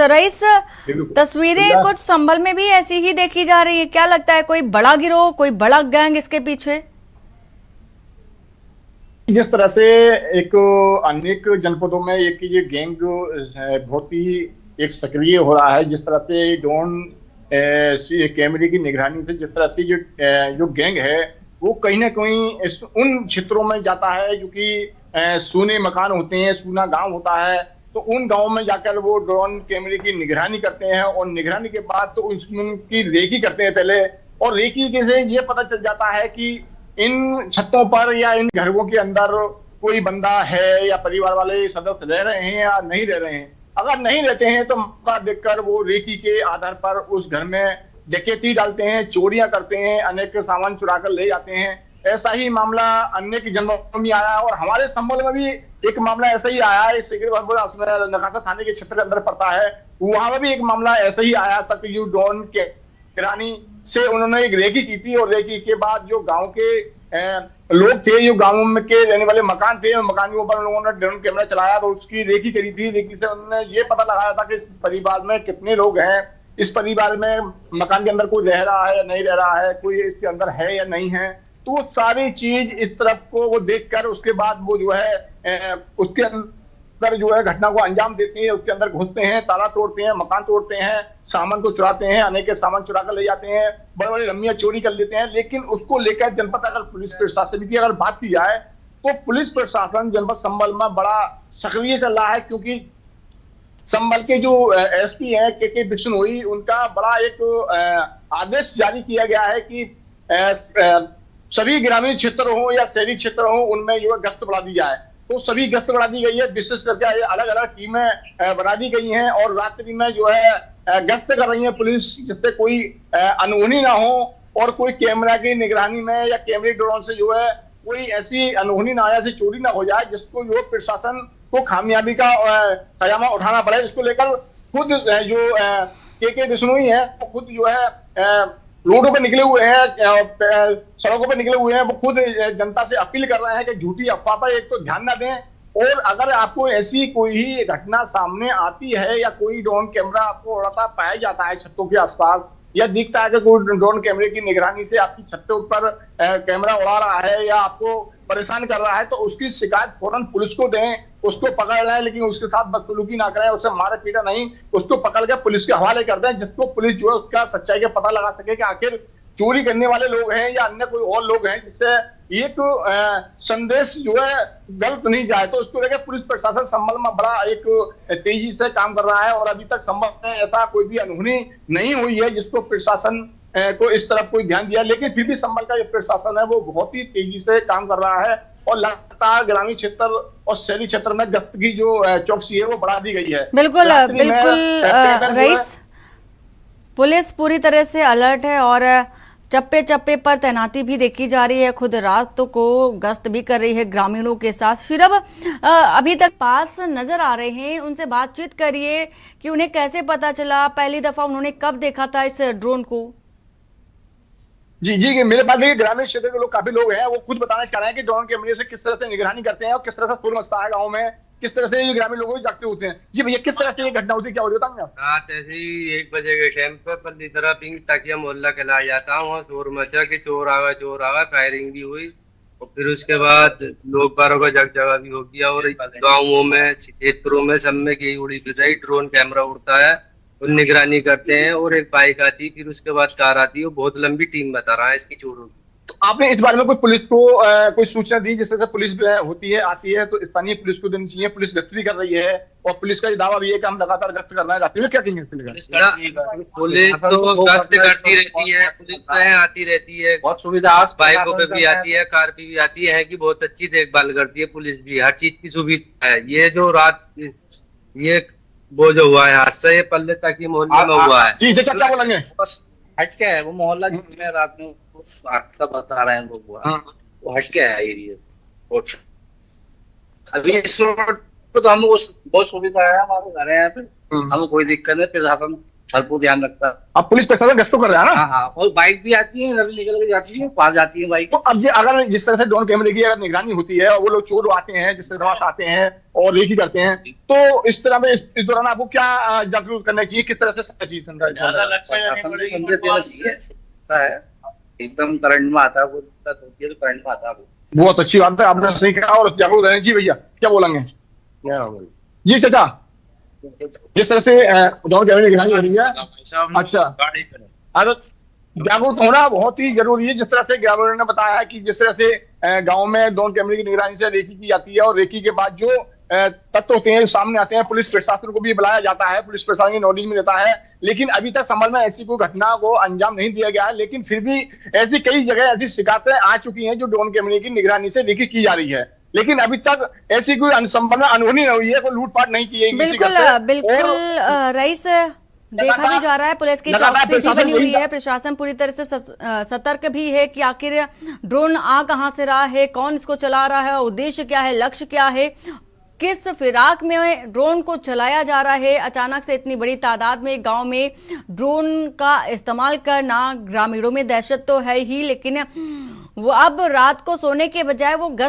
Rice, तस्वीरें कुछ संभल में भी ऐसी ही देखी जा रही है, क्या लगता है कोई बड़ा गिरोह, कोई बड़ा गैंग इसके पीछे? जिस तरह से एक अनेक जनपदों में एक ये गैंग बहुत ही एक सक्रिय हो रहा है, जिस तरह से ड्रोन कैमरे की निगरानी से जिस तरह से जो गैंग है वो कहीं ना कहीं उन क्षेत्रों में जाता है जो कि सूने मकान होते हैं, सूना गांव होता है, तो उन गांवों में जाकर वो ड्रोन कैमरे की निगरानी करते हैं और निगरानी के बाद तो उनकी रेकी करते हैं पहले, और रेकी से ये पता चल जाता है कि इन छतों पर या इन घरों के अंदर कोई बंदा है या परिवार वाले सदस्य रह रहे हैं या नहीं रह रहे हैं। अगर नहीं रहते हैं तो मौका देखकर वो रेकी के आधार पर उस घर में डकैती डालते हैं, चोरियां करते हैं, अनेक सामान चुरा कर ले जाते हैं। ऐसा ही मामला अन्य की जनपदों में आया और हमारे संभल में भी एक मामला ऐसा ही आया है। नकाता थाने के क्षेत्र के अंदर पड़ता है, वहां में भी एक मामला ऐसा ही आया तक यू ड्रोन के निगरानी से उन्होंने एक रेकी की थी और रेकी के बाद जो गांव के लोग थे, जो गांवों में के रहने वाले मकान थे, मकान के ऊपर लोगों ने ड्रोन कैमरा चलाया तो उसकी रेकी करी थी। रेकी से उन्होंने ये पता लगाया था कि इस परिवार में कितने लोग हैं, इस परिवार में मकान के अंदर कोई रह रहा है या नहीं रह रहा है, कोई इसके अंदर है या नहीं है। तो वो सारी चीज इस तरफ को वो देखकर उसके बाद वो जो है उसके अंदर जो है घटना को अंजाम देते हैं, उसके अंदर घुसते हैं, ताला तोड़ते हैं, मकान तोड़ते हैं, सामान को चुराते हैं, अनेक सामान चुरा कर ले जाते हैं, बड़े बड़े लम्बियां चोरी कर लेते हैं। लेकिन उसको लेकर जनपद अगर पुलिस प्रशासन की अगर बात की जाए तो पुलिस प्रशासन जनपद संभल में बड़ा सक्रिय चल रहा है, क्योंकि संभल के जो एसपी हैं के बिश्नोई, उनका बड़ा एक आदेश जारी किया गया है कि सभी ग्रामीण क्षेत्र हो या शहरी क्षेत्र हो उनमें जो गश्त बढ़ा दी जाए। तो सभी गश्त बढ़ा दी गई है, विशेष करके अलग अलग टीमें बना दी गई हैं और रात्रि में जो है गश्त कर रही है पुलिस, जिससे कोई अनहोनी ना हो और कोई कैमरा की निगरानी में या कैमरे ड्रोन से जो है कोई ऐसी अनहोनी ना आया, ऐसी चोरी ना हो जाए जिसको जो प्रशासन को खामियाबी का खजामा उठाना पड़े। इसको लेकर खुद जो के बिश्नोई है वो खुद जो है रोडों पे निकले हुए हैं, सड़कों पे निकले हुए हैं, वो खुद जनता से अपील कर रहे हैं कि झूठी अफवाह पर एक तो ध्यान न दें, और अगर आपको ऐसी कोई ही घटना सामने आती है या कोई ड्रोन कैमरा आपको उड़ाता पाया जाता है छतों के आसपास, या दिखता है कि कोई ड्रोन कैमरे की निगरानी से आपकी छत के ऊपर कैमरा उड़ा रहा है या आपको परेशान कर रहा है, तो उसकी शिकायत फौरन पुलिस को दें, उसको पकड़ लें, लेकिन उसके साथ बदसलूकी ना करें, उसे मारे पीटा नहीं, उसको पकड़ के पुलिस के हवाले कर दें, जिसको पुलिस जो है उसका सच्चाई का पता लगा सके कि आखिर चोरी करने वाले लोग हैं या अन्य कोई और लोग हैं, जिससे ये तो संदेश जो है गलत नहीं जाए। तो उसको लेकर पुलिस प्रशासन संभल में बड़ा एक तेजी से काम कर रहा है और अभी तक संभल में ऐसा कोई भी अनहोनी नहीं हुई है जिसको प्रशासन को इस तरफ कोई ध्यान दिया। लेकिन फिर भी संभल का जो प्रशासन है वो बहुत ही तेजी से काम कर रहा है और लगातार ग्रामीण क्षेत्र और शहरी क्षेत्र में गश्त की जो चौकसी है वो बढ़ा दी गई है। बिल्कुल बिल्कुल रईस, पुलिस पूरी तरह से अलर्ट है और चप्पे चप्पे पर तैनाती भी देखी जा रही है, खुद रात को गश्त भी कर रही है ग्रामीणों के साथ। शिरब, अभी तक पास नजर आ रहे हैं, उनसे बातचीत करिए कि उन्हें कैसे पता चला, पहली दफा उन्होंने कब देखा था इस ड्रोन को? जी, मेरे पास देखिए ग्रामीण क्षेत्र के लोग काफी लोग हैं, वो खुद बताना चाह रहे हैं कि ड्रोन कैमरे से किस तरह से निगरानी करते हैं और किस तरह से शोर मचता है गाँव में, किस तरह से ये ग्रामीण लोगों को जागते होते हैं। जी भैया, किस तरह से ये घटना होती है, क्या हो रही है? रात ऐसे ही 1 बजे के टाइम पे पल्ली तरह पिंक टाकिया मोहल्ला कहलाया जाता है, वहाँ शोर मचा कि चोर आवा, फायरिंग भी हुई और फिर उसके बाद लोग बारों का जगह भी हो गया और गाँवों में क्षेत्रों में सब में की उड़ी फिर रही, ड्रोन कैमरा उड़ता है और निगरानी करते हैं और एक बाइक आती है, फिर उसके बाद कार आती है। बहुत लंबी टीम बता रहा है इसकी चोरों की। तो आपने इस बारे में कोई पुलिस को कोई सूचना दी? जिस तरह से पुलिस होती है आती है तो स्थानीय पुलिस को देनी चाहिए, पुलिस गश्त भी कर रही है और पुलिस का ये दावा भी है कि हम लगातार गश्त कर रहे हैं। रात्रि में क्या कहेंगे? पुलिस तो गश्त करती रहती है, पुलिस आती रहती है, बहुत सुविधा बाइकों पे भी आती है, कार पे भी आती है कि बहुत अच्छी देखभाल करती है पुलिस भी, हर चीज की सुविधा है। ये जो रात ये वो जो हुआ है हादसा, ये पल्ले तक मोहल्ले में हुआ है। जी क्या बोलेंगे? हट क्या है वो मोहल्ला जिसमें रात में हादसा बता रहे हैं लोग, वो हट क्या है एरिया। अभी इस रोड तो हम बहुत सुविधा है, हमारे घर है यहाँ पे, हमें कोई दिक्कत नहीं। प्रशासन भरपूर ध्यान रखता है। अब पुलिस प्रशासन गश्त तो कर रहा है ना। हाँ हाँ, और बाइक भी आती है, नदी निकल के जाती है, पास जाती है बाइक। तो अब ये अगर जिस तरह से ड्रोन कैमरे की अगर निगरानी होती है और वो लोग चोर आते हैं जिस तरह से आते हैं और रेकी करते हैं, तो इस तरह में इस दौरान आपको क्या जागरूक करना चाहिए, किस तरह से संदेश देना चाहिए है। एकदम करंट में आता है वो, दिक्कत होती है तो करंट में आता है वो। बहुत अच्छी बात है, आपने सही कहा। और जागरूक रहना चाहिए। भैया क्या बोलेंगे जी चाचा, जिस तरह से ड्रोन कैमरे की निगरानी हो रही है, अच्छा जागरूक होना बहुत ही जरूरी है। जिस तरह से ग्रामीणों ने बताया है कि जिस तरह से गांव में ड्रोन कैमरे की निगरानी से रेकी की जाती है और रेकी के बाद जो तत्व होते हैं सामने आते हैं, पुलिस प्रशासन को भी बुलाया जाता है, पुलिस प्रशासन की नॉलेज में देता है। लेकिन अभी तक संभल में ऐसी कोई घटना को अंजाम नहीं दिया गया है। लेकिन फिर भी ऐसी कई जगह ऐसी शिकायतें आ चुकी हैं जो ड्रोन कैमरे की निगरानी से रेकी की जा रही है, लेकिन अभी तक ऐसी कोई अनुभव नहीं हुई है, कोई लूटपाट नहीं की है। बिल्कुल बिल्कुल रईस, देखा भी जा रहा है, पुलिस की चौकसी भी बनी हुई है, प्रशासन पूरी तरह से सतर्क भी है कि आखिर ड्रोन आ कहां से रहा है, कौन इसको चला रहा है, उद्देश्य क्या है, लक्ष्य क्या है, किस फिराक में ड्रोन को चलाया जा रहा है। अचानक से इतनी बड़ी तादाद में गांव में ड्रोन का इस्तेमाल करना ग्रामीणों में दहशत तो है ही, लेकिन वो अब रात को सोने के बजाय वो गश्त